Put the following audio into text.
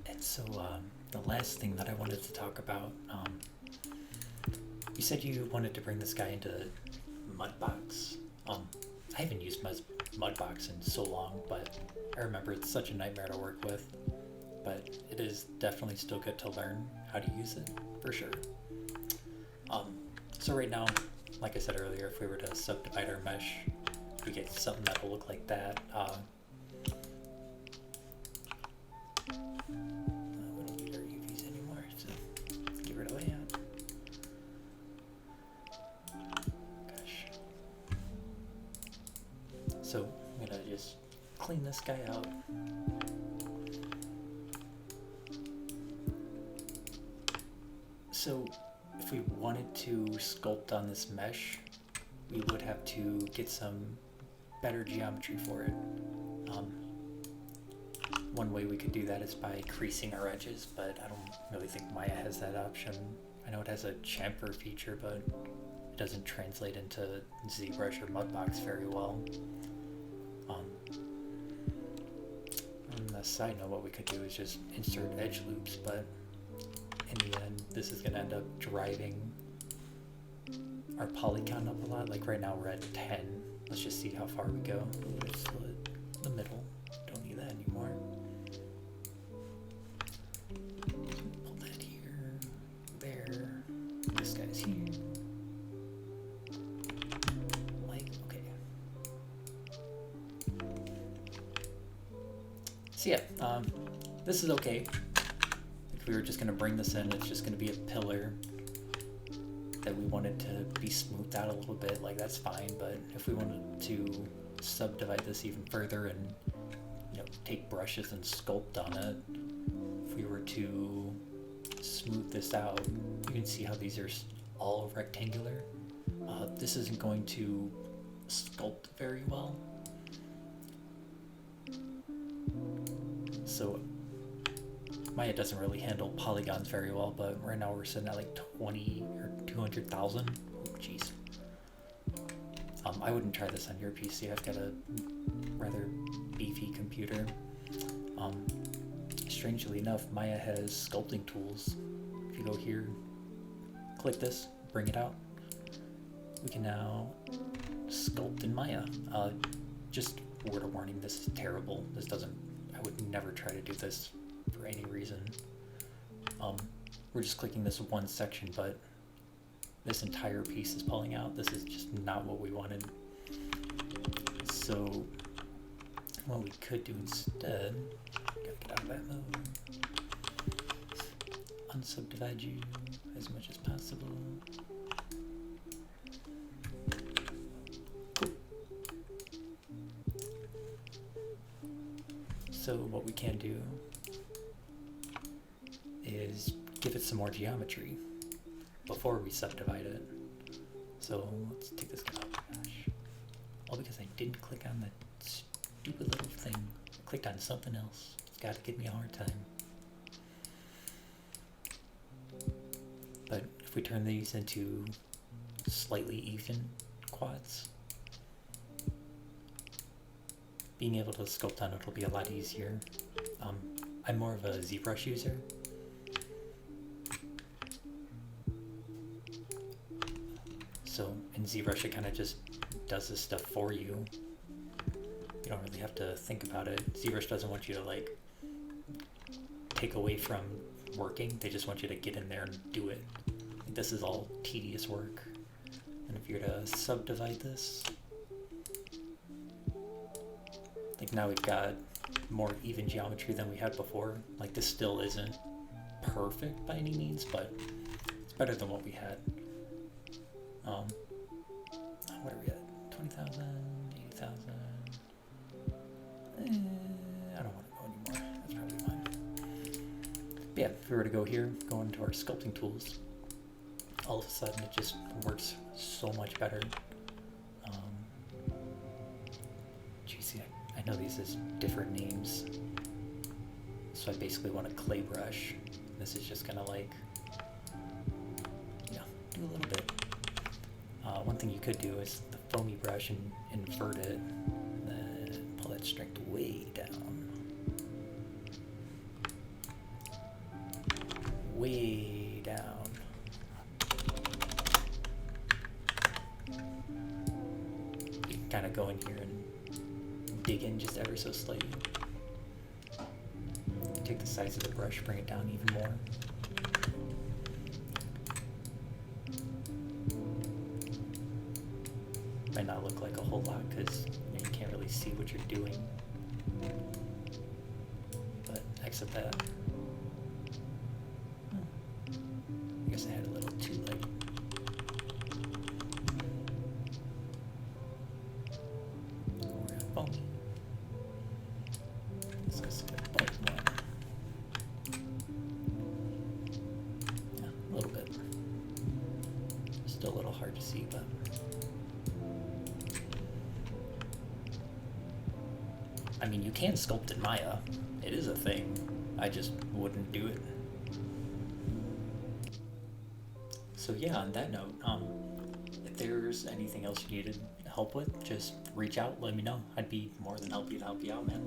And so the last thing that I wanted to talk about, you said you wanted to bring this guy into Mudbox. I haven't used Mudbox in so long, but I remember it's such a nightmare to work with. But it is definitely still good to learn how to use it, for sure. So right now, like I said earlier, if we were to subdivide our mesh, we get something that will look like that. We don't need our UVs anymore, so let's get rid of layout. Gosh. So I'm gonna just clean this guy out. So if we wanted to sculpt on this mesh, we would have to get some better geometry for it. One way we could do that is by creasing our edges, but I don't really think Maya has that option. I know it has a chamfer feature, but it doesn't translate into ZBrush or Mudbox very well. On the side note, what we could do is just insert edge loops, but in the end, this is going to end up driving our polygon up a lot. Like right now we're at 10. Let's just see how far we go. Let's split the middle. Don't need that anymore. Pull that here, there. This guy's here. Like, okay. So yeah, this is okay. If we were just going to bring this in, it's just going to be a pillar that we wanted to be smoothed out a little bit, like that's fine. But if we wanted to subdivide this even further and, you know, take brushes and sculpt on it, if we were to smooth this out, you can see how these are all rectangular. This isn't going to sculpt very well. So Maya doesn't really handle polygons very well, but right now we're sitting at like 20 or 200,000. Oh, jeez. I wouldn't try this on your PC. I've got a rather beefy computer. Strangely enough, Maya has sculpting tools. If you go here, click this, bring it out. We can now sculpt in Maya. Just word of warning, this is terrible. I would never try to do this for any reason. We're just clicking this one section, but this entire piece is pulling out. This is just not what we wanted. So what we could do instead, gotta get out of that mode, unsubdivide you as much as possible. Cool. So what we can do is give it some more geometry before we subdivide it. So let's take this guy out. Gosh. All because I didn't click on that stupid little thing. I clicked on something else. It's got to give me a hard time. But if we turn these into slightly even quads, being able to sculpt on it will be a lot easier. I'm more of a ZBrush user. So in ZBrush, it kind of just does this stuff for you. You don't really have to think about it. ZBrush doesn't want you to like take away from working. They just want you to get in there and do it. Like, this is all tedious work. And if you're to subdivide this, like now we've got more even geometry than we had before. Like this still isn't perfect by any means, but it's better than what we had. What are we at? 20,000, 80,000. I don't want to go anymore. That's probably fine. But yeah, if we were to go here, go into our sculpting tools, all of a sudden it just works so much better. Geez, I know these as different names. So I basically want a clay brush. This is just gonna like, yeah, do a little bit. One thing you could do is the foamy brush and invert it, and then pull that strength way down. way down. You can kind of go in here and dig in just ever so slightly. Take the size of the brush, bring it down even more. Might not look like a whole lot because you can't really see what you're doing. But except that, I guess I had a little too light. We're at bone. Let's go see that bone one. Yeah, a little bit. Still a little hard to see, but. I mean, you can sculpt in Maya. It is a thing. I just wouldn't do it. So yeah, on that note, if there's anything else you needed help with, just reach out, let me know. I'd be more than happy to help you out, man.